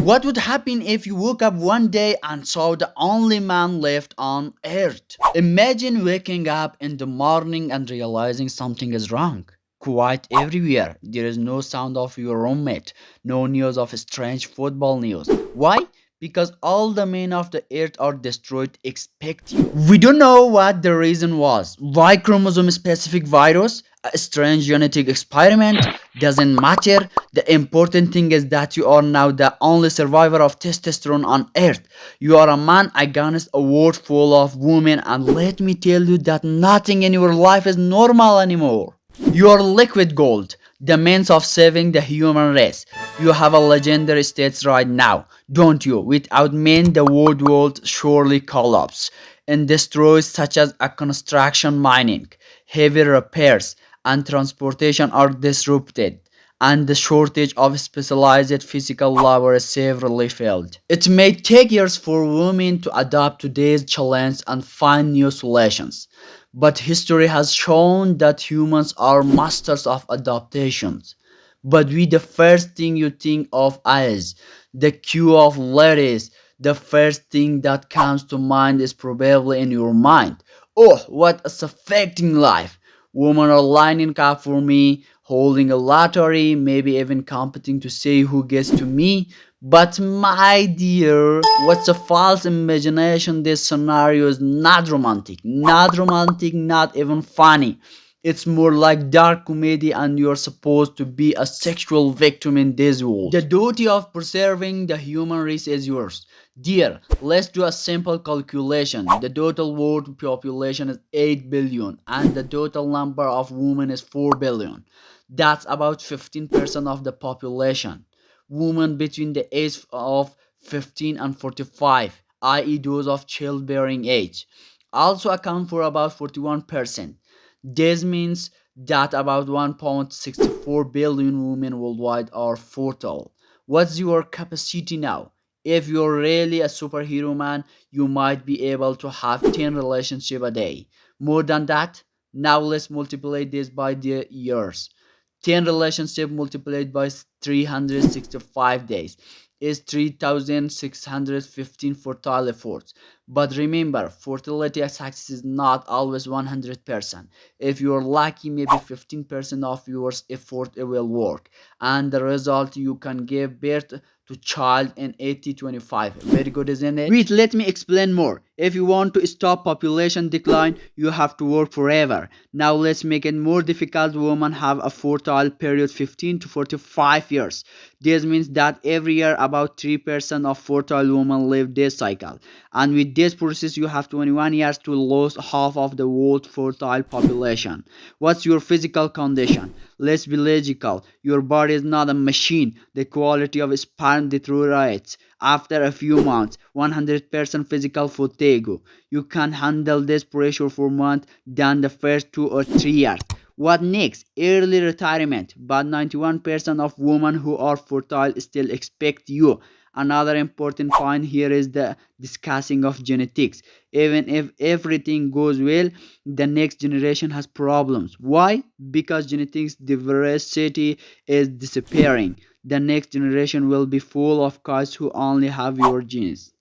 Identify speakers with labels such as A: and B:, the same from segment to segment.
A: What would happen if you woke up one day and saw the only man left on earth? Imagine waking up in the morning and realizing something is wrong. Quiet everywhere. There is no sound of your roommate, no news of strange football news. Why? Because all the men of the earth are destroyed except you. We don't know what the reason was. Y chromosome specific virus? A strange genetic experiment? Doesn't matter. The important thing is that you are now the only survivor of testosterone on earth. You are a man against a world full of women, and let me tell you that nothing in your life is normal anymore. You are liquid gold, the means of saving the human race. You have a legendary status right now, don't you? Without men, the world would surely collapse. Industries such as a construction, mining, heavy repairs, and transportation are disrupted, and the shortage of specialized physical labor is severely felt. It may take years for women to adapt to today's challenge and find new solutions, but history has shown that humans are masters of adaptations. But we, the first thing you think of is the queue of ladies. The first thing that comes to mind is probably in your mind. Oh, what a suffocating life! Women are lining up for me, holding a lottery, maybe even competing to see who gets to me. But my dear, what's a false imagination? This scenario is not romantic, not even funny. It's more like dark comedy, and you're supposed to be a sexual victim in this world. The duty of preserving the human race is yours. Dear, let's do a simple calculation. The total world population is 8 billion and the total number of women is 4 billion. That's about 15% of the population. Women between the age of 15 and 45, i.e. those of childbearing age, also account for about 41%. This means that about 1.64 billion women worldwide are fertile. What's your capacity now? If you're really a superhero man, you might be able to have 10 relationships a day. More than that? Now let's multiply this by the years. 10 relationships multiplied by 365 days is 3615 fertile efforts. But remember, fertility success is not always 100%. If you're lucky, maybe 15% of your effort will work, and the result you can give birth to child in 80-25. Very good, isn't it? Wait, let me explain more. If you want to stop population decline, you have to work forever. Now let's make it more difficult. Women have a fertile period 15 to 45 years. This means that every year about 3% of fertile women live this cycle. And with this process, you have 21 years to lose half of the world's fertile population. What's your physical condition? Let's be logical. Your body is not a machine. The quality of sperm deteriorates after a few months. 100% physical fatigue. You can handle this pressure for months than the first 2 or 3 years. What next? Early retirement. But 91% of women who are fertile still expect you. Another important point here is the discussing of genetics. Even if everything goes well, the next generation has problems. Why? Because genetics diversity is disappearing. The next generation will be full of kids who only have your genes.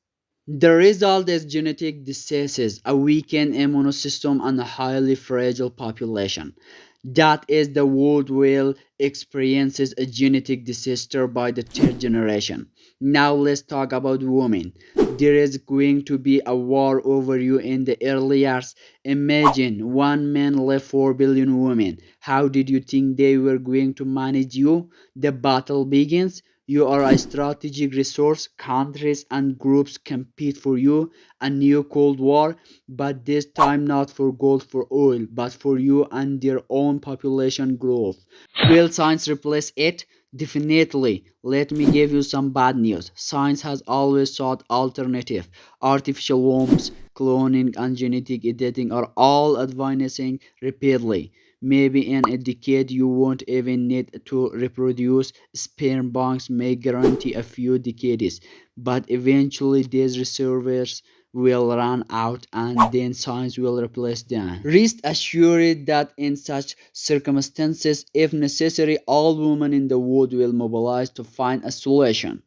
A: The result is genetic diseases, a weakened immune system, and a highly fragile population. That is, the world will experiences a genetic disaster by the third generation. Now let's talk about women. There is going to be a war over you in the early years. Imagine one man left 4 billion women. How did you think they were going to manage you? The battle begins. You are a strategic resource. Countries and groups compete for you. A new Cold War, but this time not for gold for oil, but for you and their own population growth. Will science replace it? Definitely. Let me give you some bad news. Science has always sought alternative. Artificial wombs, cloning, and genetic editing are all advancing rapidly. Maybe in a decade you won't even need to reproduce. Sperm banks may guarantee a few decades, but eventually these reservoirs will run out and then science will replace them. Rest assured that in such circumstances, if necessary, all women in the world will mobilize to find a solution.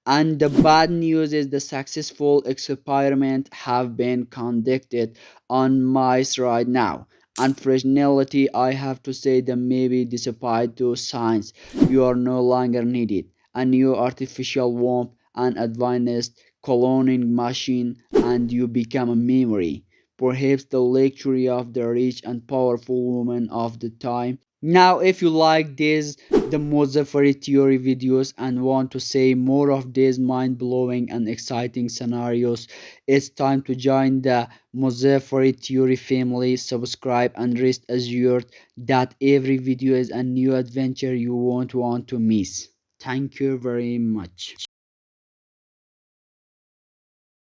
A: And the bad news is the successful experiment have been conducted on mice right now. Unfortunately, I have to say that maybe despite to science, you are no longer needed. A new artificial womb, an advanced cloning machine, and you become a memory. Perhaps the luxury of the rich and powerful woman of the time. Now, if you like this, the Mozaffary theory videos and want to see more of these mind-blowing and exciting scenarios, it's time to join the Mozaffary theory family. Subscribe and rest assured that every video is a new adventure you won't want to miss. Thank you very much.